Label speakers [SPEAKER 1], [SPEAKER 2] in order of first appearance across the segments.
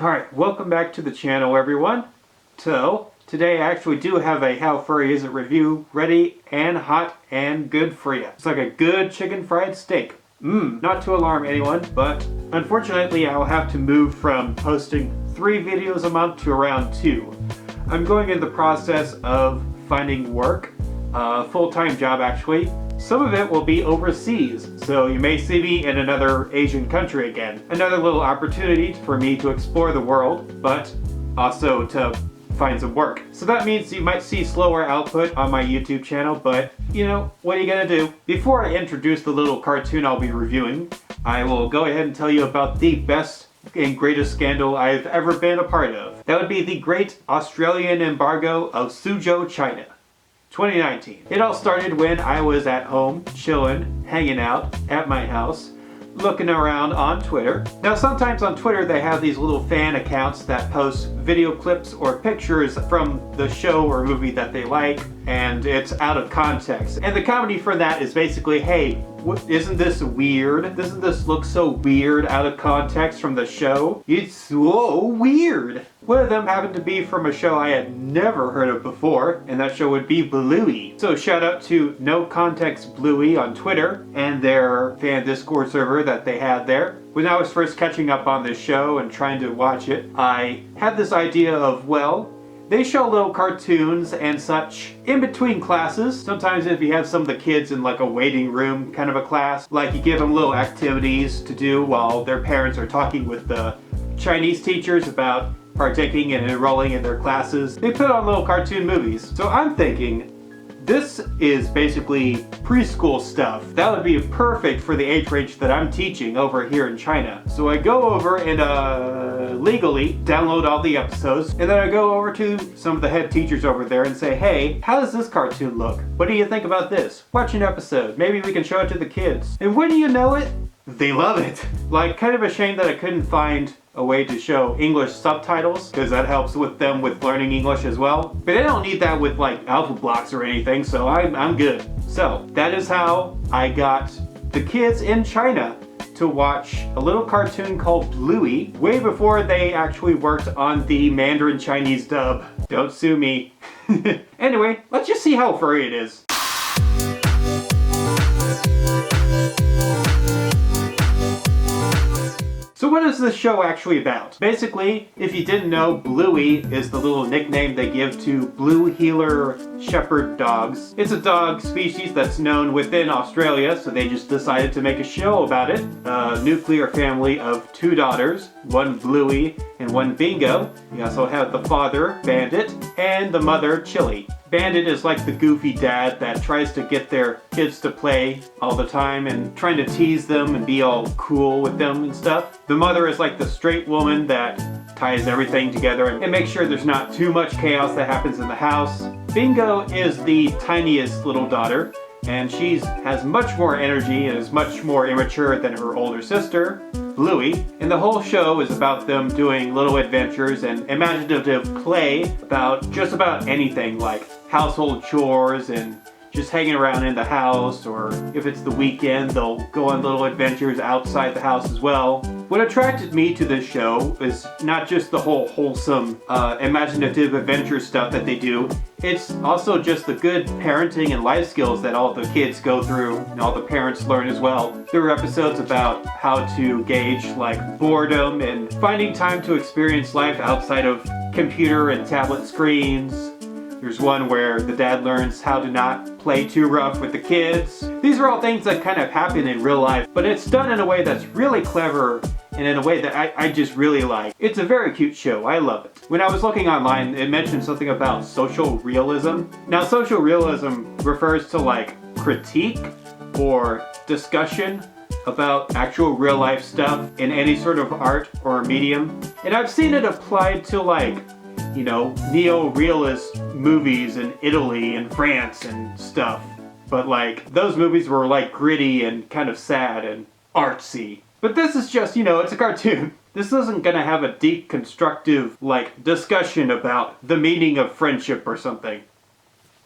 [SPEAKER 1] Alright, welcome back to the channel, everyone. So, today I actually do have a How Furry Is It review ready and hot and good for you. It's like a good chicken fried steak. Not to alarm anyone, but unfortunately I'll have to move from posting 3 videos a month to around 2. I'm going in the process of finding work, a full-time job actually. Some of it will be overseas, so you may see me in another Asian country again. Another little opportunity for me to explore the world, but also to find some work. So that means you might see slower output on my YouTube channel, but you know, what are you gonna do? Before I introduce the little cartoon I'll be reviewing, I will go ahead and tell you about the best and greatest scandal I've ever been a part of. That would be the Great Australian Embargo of Suzhou, China. 2019. It all started when I was at home, chilling, hanging out at my house, looking around on Twitter. Now sometimes on Twitter they have these little fan accounts that post video clips or pictures from the show or movie that they like, and it's out of context. And the comedy for that is basically, hey, isn't this weird? Doesn't this look so weird out of context from the show? It's so weird. One of them happened to be from a show I had never heard of before, and that show would be Bluey. So shout out to No Context Bluey on Twitter and their fan Discord server that they had there. When I was first catching up on this show and trying to watch it, I had this idea of, well, they show little cartoons and such in between classes. Sometimes if you have some of the kids in like a waiting room kind of a class, like you give them little activities to do while their parents are talking with the Chinese teachers about partaking and enrolling in their classes, they put on little cartoon movies. So I'm thinking, this is basically preschool stuff. That would be perfect for the age range that I'm teaching over here in China. So I go over and legally download all the episodes, and then I go over to some of the head teachers over there and say, hey, how does this cartoon look? What do you think about this? Watch an episode. Maybe we can show it to the kids. And wouldn't you know it, they love it. Like, kind of a shame that I couldn't find a way to show English subtitles, because that helps with them with learning English as well. But I don't need that with like alpha blocks or anything, so I'm good. So that is how I got the kids in China to watch a little cartoon called Bluey way before they actually worked on the Mandarin Chinese dub. Don't sue me. Anyway, let's just see how furry it is. So what is this show actually about? Basically, if you didn't know, Bluey is the little nickname they give to blue heeler shepherd dogs. It's a dog species that's known within Australia, so they just decided to make a show about it. A nuclear family of 2 daughters, one Bluey and one Bingo. You also have the father, Bandit, and the mother, Chili. Bandit is like the goofy dad that tries to get their kids to play all the time and trying to tease them and be all cool with them and stuff. The mother is like the straight woman that ties everything together and makes sure there's not too much chaos that happens in the house. Bingo is the tiniest little daughter, and she has much more energy and is much more immature than her older sister, Bluey. And the whole show is about them doing little adventures and imaginative play about just about anything, like household chores and just hanging around in the house, or if it's the weekend, they'll go on little adventures outside the house as well. What attracted me to this show is not just the whole wholesome, imaginative adventure stuff that they do, it's also just the good parenting and life skills that all the kids go through and all the parents learn as well. There were episodes about how to gauge like boredom and finding time to experience life outside of computer and tablet screens. There's one where the dad learns how to not play too rough with the kids. These are all things that kind of happen in real life, but it's done in a way that's really clever and in a way that I just really like. It's a very cute show. I love it. When I was looking online, it mentioned something about social realism. Now, social realism refers to like critique or discussion about actual real life stuff in any sort of art or medium. And I've seen it applied to like, you know, neo-realist movies in Italy and France and stuff. But like, those movies were like gritty and kind of sad and artsy. But this is just, you know, it's a cartoon. This isn't gonna have a deep, constructive, like, discussion about the meaning of friendship or something.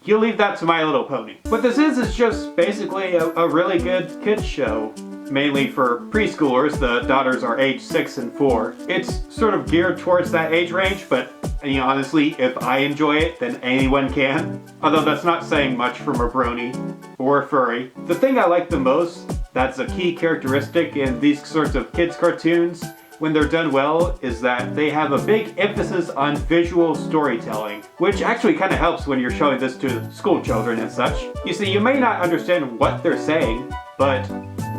[SPEAKER 1] You leave that to My Little Pony. What this is just basically a really good kids show. mainly for preschoolers. The daughters are age 6 and 4. It's sort of geared towards that age range, but honestly, if I enjoy it, then anyone can. Although that's not saying much from a brony or a furry. The thing I like the most, that's a key characteristic in these sorts of kids cartoons, when they're done well, is that they have a big emphasis on visual storytelling, which actually kind of helps when you're showing this to school children and such. You see, you may not understand what they're saying, but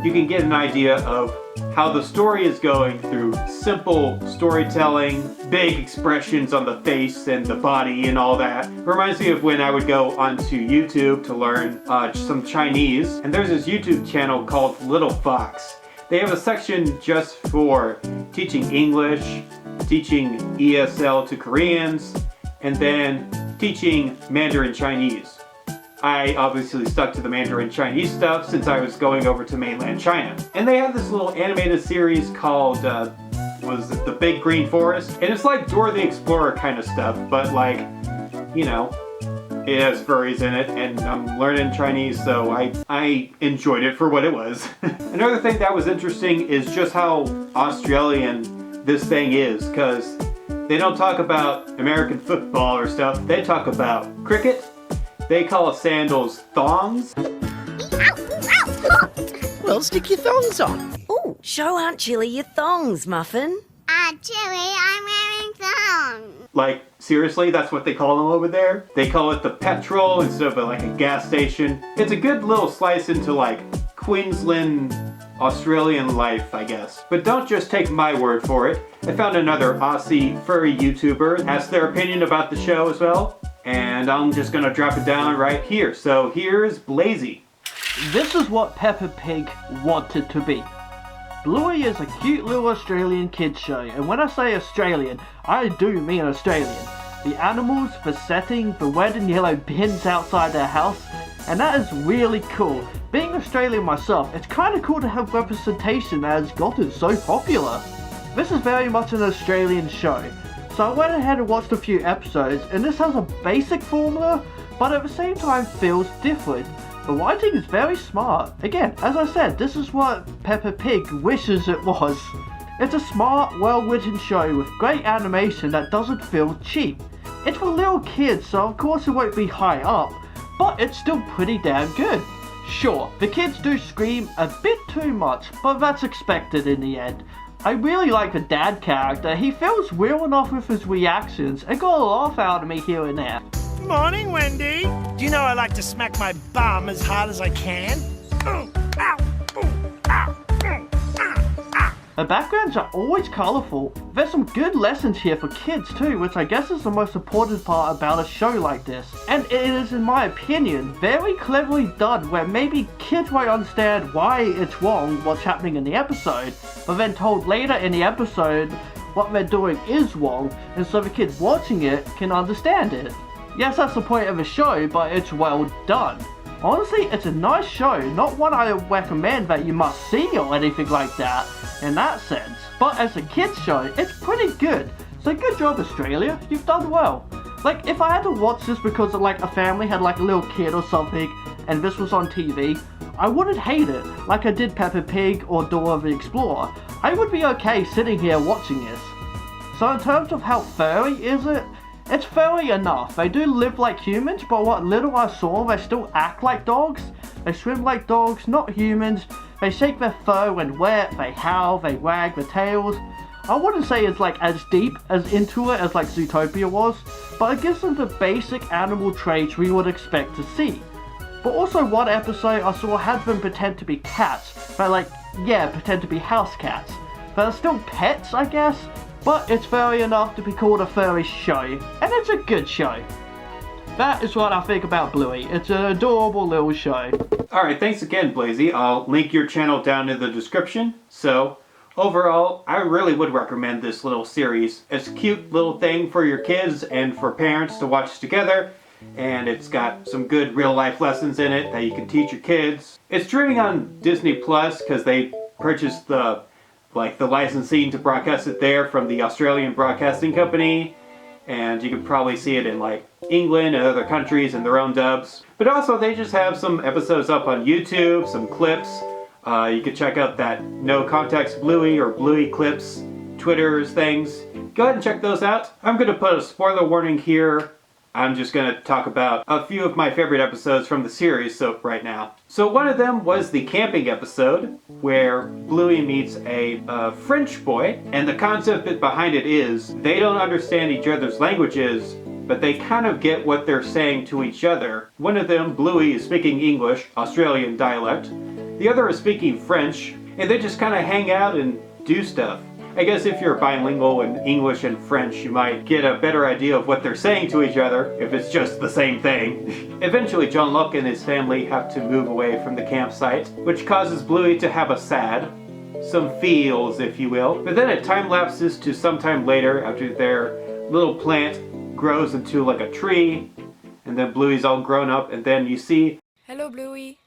[SPEAKER 1] you can get an idea of how the story is going through simple storytelling, big expressions on the face and the body and all that. It reminds me of when I would go onto YouTube to learn some Chinese, and there's this YouTube channel called Little Fox. They have a section just for teaching English, teaching ESL to Koreans, and then teaching Mandarin Chinese. I obviously stuck to the Mandarin Chinese stuff since I was going over to mainland China. And they have this little animated series called, was it The Big Green Forest? And it's like Dora the Explorer kind of stuff, but like, it has furries in it, and I'm learning Chinese, so I enjoyed it for what it was. Another thing that was interesting is just how Australian this thing is, because they don't talk about American football or stuff, they talk about cricket. They call sandals thongs.
[SPEAKER 2] Well, stick your thongs on.
[SPEAKER 3] Ooh, show Aunt Chili your thongs, Muffin.
[SPEAKER 4] Aunt Chili, I'm wearing thongs.
[SPEAKER 1] Like, seriously, that's what they call them over there? They call it the petrol instead of like a gas station. It's a good little slice into like Queensland, Australian life, I guess. But don't just take my word for it. I found another Aussie furry YouTuber asked their opinion about the show as well. And I'm just gonna drop it down right here. So here's Blazy.
[SPEAKER 5] This is what Peppa Pig wanted to be. Bluey is a cute little Australian kids show, and when I say Australian, I do mean Australian. The animals, the setting, the red and yellow bins outside their house, and that is really cool. Being Australian myself, it's kinda cool to have representation that has gotten so popular. This is very much an Australian show. So I went ahead and watched a few episodes, and this has a basic formula, but at the same time feels different. The writing is very smart. Again, as I said, this is what Peppa Pig wishes it was. It's a smart, well-written show with great animation that doesn't feel cheap. It's for little kids, so of course it won't be high up, but it's still pretty damn good. Sure, the kids do scream a bit too much, but that's expected in the end. I really like the dad character. He feels real enough with his reactions and got a laugh out of me here and there.
[SPEAKER 2] Morning, Wendy. Do you know I like to smack my bum as hard as I can? Ooh, ow, ooh, ow, ooh, ow.
[SPEAKER 5] The backgrounds are always colourful. There's some good lessons here for kids too, which I guess is the most important part about a show like this. And it is, in my opinion, very cleverly done where maybe kids won't understand why it's wrong what's happening in the episode, but then told later in the episode what they're doing is wrong, and so the kids watching it can understand it. Yes, that's the point of the show, but it's well done. Honestly, it's a nice show, not one I recommend that you must see or anything like that, in that sense. But as a kids show, it's pretty good. So good job, Australia, you've done well. Like, if I had to watch this because like a family had like a little kid or something, and this was on TV, I wouldn't hate it, like I did Peppa Pig or Dora the Explorer. I would be okay sitting here watching this. So in terms of how furry is it, it's furry enough. They do live like humans, but what little I saw, they still act like dogs. They swim like dogs, not humans. They shake their fur when wet, they howl, they wag their tails. I wouldn't say it's like as deep as into it as like Zootopia was, but it gives them the basic animal traits we would expect to see. But also one episode I saw had them pretend to be cats, but like, yeah, pretend to be house cats. They're still pets, I guess. But it's furry enough to be called a furry show, and it's a good show. That is what I think about Bluey. It's an adorable little show.
[SPEAKER 1] Alright, thanks again, Blazy. I'll link your channel down in the description. So, overall, I really would recommend this little series. It's a cute little thing for your kids and for parents to watch together, and it's got some good real-life lessons in it that you can teach your kids. It's streaming on Disney Plus because they purchased the licensing to broadcast it there from the Australian Broadcasting Company, and you can probably see it in like England and other countries in their own dubs. But also they just have some episodes up on YouTube, some clips. You can check out that No Context Bluey or Bluey clips, Twitters, things. Go ahead and check those out. I'm going to put a spoiler warning here. I'm just going to talk about a few of my favorite episodes from the series right now. So one of them was the camping episode where Bluey meets a French boy, and the concept behind it is they don't understand each other's languages, but they kind of get what they're saying to each other. One of them, Bluey, is speaking English, Australian dialect. The other is speaking French, and they just kind of hang out and do stuff. I guess if you're bilingual in English and French, you might get a better idea of what they're saying to each other if it's just the same thing. Eventually, John Luck and his family have to move away from the campsite, which causes Bluey to have a sad, some feels, if you will. But then it time lapses to sometime later after their little plant grows into like a tree, and then Bluey's all grown up, and then you see,
[SPEAKER 6] Hello, Bluey.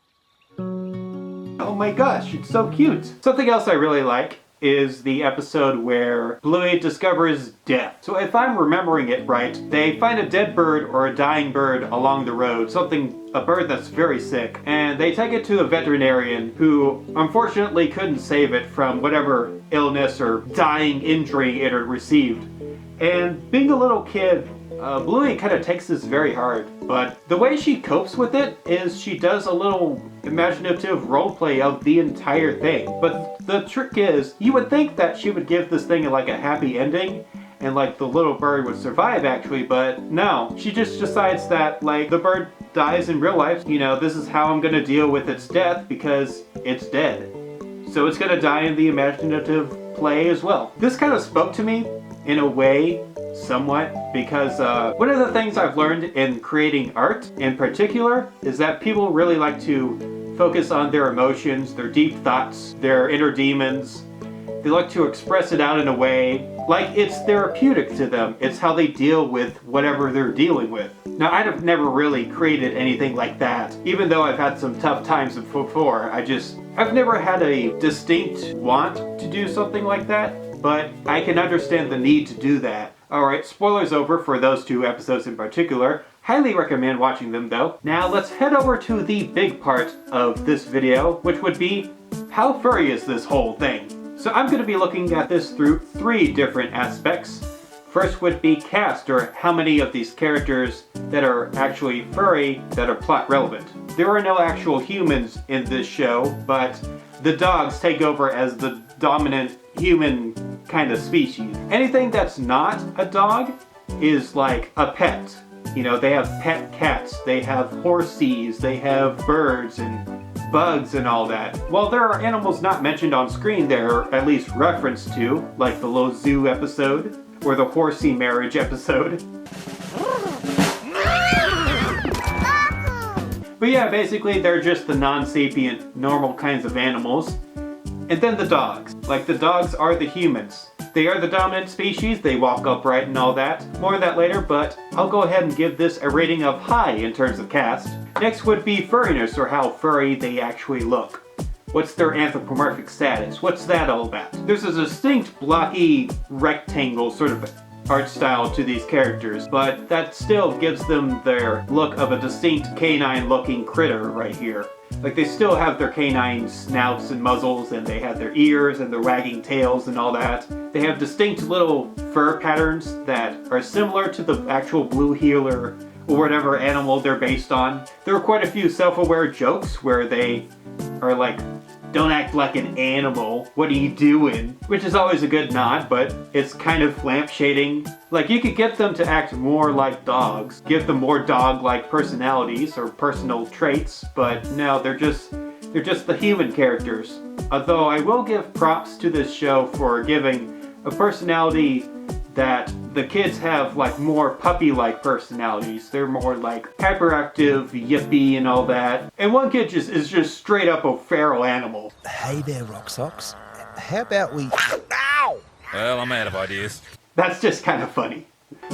[SPEAKER 1] oh my gosh, it's so cute. Something else I really like is the episode where Bluey discovers death. So if I'm remembering it right, they find a dead bird or a dying bird along the road, a bird that's very sick, and they take it to a veterinarian who unfortunately couldn't save it from whatever illness or dying injury it had received. And being a little kid, Bluey kind of takes this very hard, but the way she copes with it is she does a little imaginative roleplay of the entire thing. But the trick is, you would think that she would give this thing like a happy ending, and like the little bird would survive actually, but no. She just decides that like the bird dies in real life, you know, this is how I'm gonna deal with its death because it's dead. So it's gonna die in the imaginative play as well. This kind of spoke to me in a way, somewhat, because one of the things I've learned in creating art in particular is that people really like to focus on their emotions, their deep thoughts, their inner demons. They like to express it out in a way like it's therapeutic to them. It's how they deal with whatever they're dealing with. Now, I've never really created anything like that, even though I've had some tough times before. I've never had a distinct want to do something like that, but I can understand the need to do that. Alright, spoilers over for those two episodes in particular. Highly recommend watching them though. Now let's head over to the big part of this video, which would be, how furry is this whole thing? So I'm going to be looking at this through 3 different aspects. First would be cast, or how many of these characters that are actually furry that are plot relevant. There are no actual humans in this show, but the dogs take over as the dominant human kind of species. Anything that's not a dog is like a pet. You know, they have pet cats, they have horsies, they have birds and bugs and all that. While there are animals not mentioned on screen, they're at least referenced to, like the little zoo episode or the horsey marriage episode. But yeah, basically they're just the non-sapient, normal kinds of animals. And then the dogs. Like, the dogs are the humans. They are the dominant species, they walk upright and all that. More on that later, but I'll go ahead and give this a rating of high in terms of cast. Next would be furriness, or how furry they actually look. What's their anthropomorphic status? What's that all about? There's a distinct blocky rectangle sort of art style to these characters, but that still gives them their look of a distinct canine looking critter right here. Like, they still have their canine snouts and muzzles, and they have their ears and their wagging tails and all that. They have distinct little fur patterns that are similar to the actual blue heeler or whatever animal they're based on. There are quite a few self-aware jokes where they are like, don't act like an animal, what are you doing? Which is always a good nod, but it's kind of lampshading. Like, you could get them to act more like dogs, give them more dog-like personalities or personal traits, but no, they're just the human characters. Although I will give props to this show for giving a personality that the kids have, like, more puppy-like personalities. They're more like hyperactive, yippy, and all that. And one kid is just straight up a feral animal.
[SPEAKER 7] Hey there, Rock Socks. How about we... Ow!
[SPEAKER 8] Well, I'm out of ideas.
[SPEAKER 1] That's just kind of funny.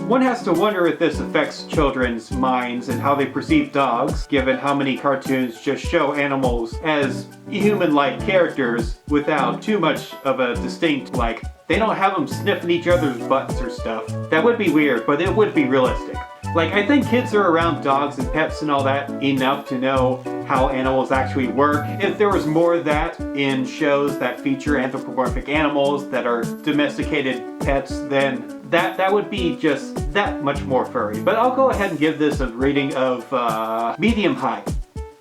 [SPEAKER 1] One has to wonder if this affects children's minds and how they perceive dogs, given how many cartoons just show animals as human-like characters without too much of a distinct, like, they don't have them sniffing each other's butts or stuff. That would be weird, but it would be realistic. Like, I think kids are around dogs and pets and all that enough to know how animals actually work. If there was more of that in shows that feature anthropomorphic animals that are domesticated pets, then that would be just that much more furry. But I'll go ahead and give this a rating of medium high.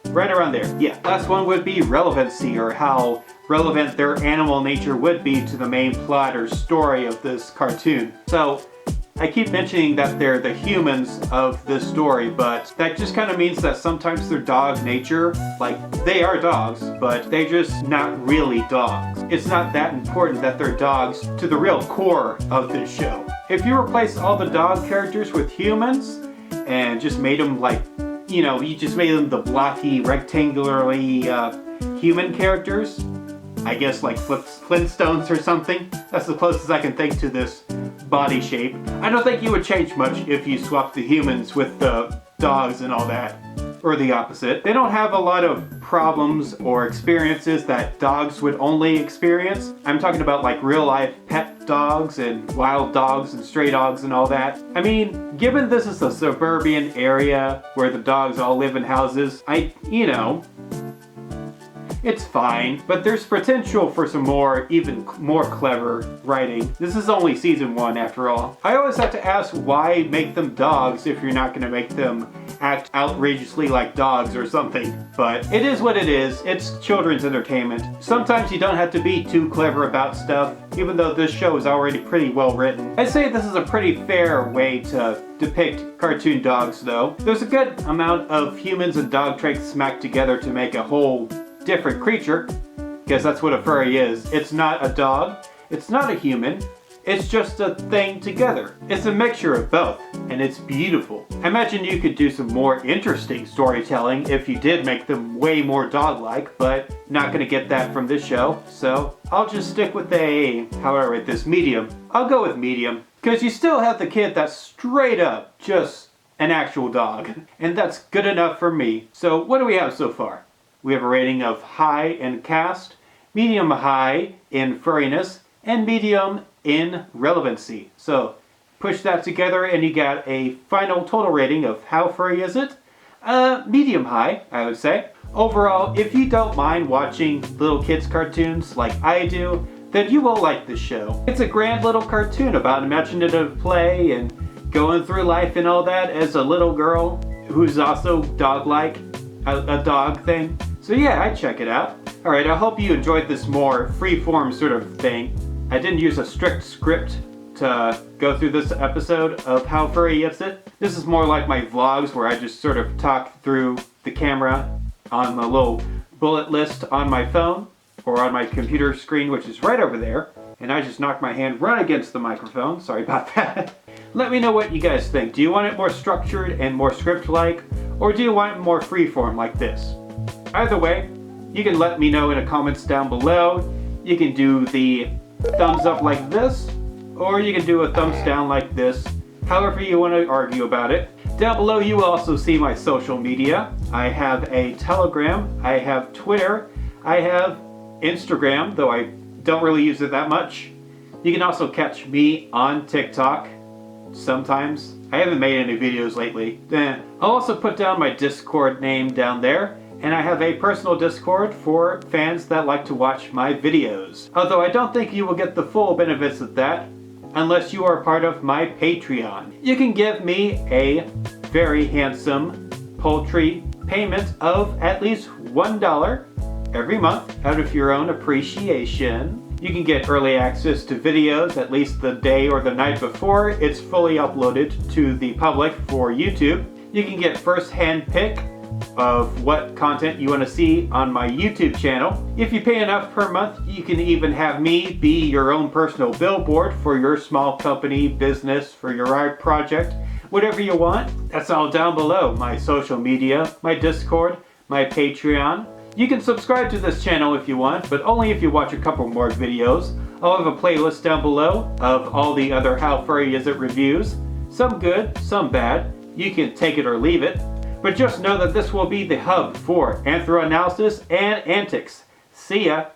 [SPEAKER 1] Right around there, yeah. Last one would be relevancy, or how relevant their animal nature would be to the main plot or story of this cartoon. So, I keep mentioning that they're the humans of this story, but that just kind of means that sometimes their dog nature, like, they are dogs, but they're just not really dogs. It's not that important that they're dogs to the real core of this show. If you replace all the dog characters with humans, and just made them like, you just made them the blocky, rectangularly human characters, I guess like Flintstones or something. That's the closest I can think to this body shape. I don't think you would change much if you swapped the humans with the dogs and all that. Or the opposite. They don't have a lot of problems or experiences that dogs would only experience. I'm talking about like real life pet dogs and wild dogs and stray dogs and all that. I mean, given this is a suburban area where the dogs all live in houses, it's fine, but there's potential for some even more clever writing. This is only season 1 after all. I always have to ask, why make them dogs if you're not going to make them act outrageously like dogs or something? But it is what it is. It's children's entertainment. Sometimes you don't have to be too clever about stuff, even though this show is already pretty well written. I'd say this is a pretty fair way to depict cartoon dogs, though. There's a good amount of humans and dog traits smacked together to make a whole different creature, because that's what a furry is. It's not a dog, it's not a human, it's just a thing together. It's a mixture of both, and it's beautiful. I imagine you could do some more interesting storytelling if you did make them way more dog-like, but not gonna get that from this show, so I'll just stick with how I rate this, medium. I'll go with medium, because you still have the kid that's straight up just an actual dog, and that's good enough for me. So what do we have so far? We have a rating of high in cast, medium high in furriness, and medium in relevancy. So push that together and you got a final total rating of how furry is it? Medium high, I would say. Overall, if you don't mind watching little kids cartoons like I do, then you will like this show. It's a grand little cartoon about imaginative play and going through life and all that as a little girl who's also dog-like, a dog thing. So yeah, I'd check it out. Alright, I hope you enjoyed this more free-form sort of thing. I didn't use a strict script to go through this episode of How Furry Is It. This is more like my vlogs where I just sort of talk through the camera on the little bullet list on my phone or on my computer screen, which is right over there. And I just knocked my hand right against the microphone. Sorry about that. Let me know what you guys think. Do you want it more structured and more script-like, or do you want it more free-form like this? Either way, you can let me know in the comments down below. You can do the thumbs up like this, or you can do a thumbs down like this, however you want to argue about it. Down below you will also see my social media. I have a Telegram, I have Twitter, I have Instagram, though I don't really use it that much. You can also catch me on TikTok sometimes. I haven't made any videos lately. I'll also put down my Discord name down there. And I have a personal Discord for fans that like to watch my videos. Although I don't think you will get the full benefits of that unless you are part of my Patreon. You can give me a very handsome paltry payment of at least $1 every month out of your own appreciation. You can get early access to videos at least the day or the night before it's fully uploaded to the public for YouTube. You can get first-hand pick of what content you want to see on my YouTube channel. If you pay enough per month, you can even have me be your own personal billboard for your small company, business, for your art project, whatever you want. That's all down below. My social media, my Discord, my Patreon. You can subscribe to this channel if you want, but only if you watch a couple more videos. I'll have a playlist down below of all the other How Furry Is It reviews. Some good, some bad. You can take it or leave it. But just know that this will be the hub for anthro-analysis and antics. See ya!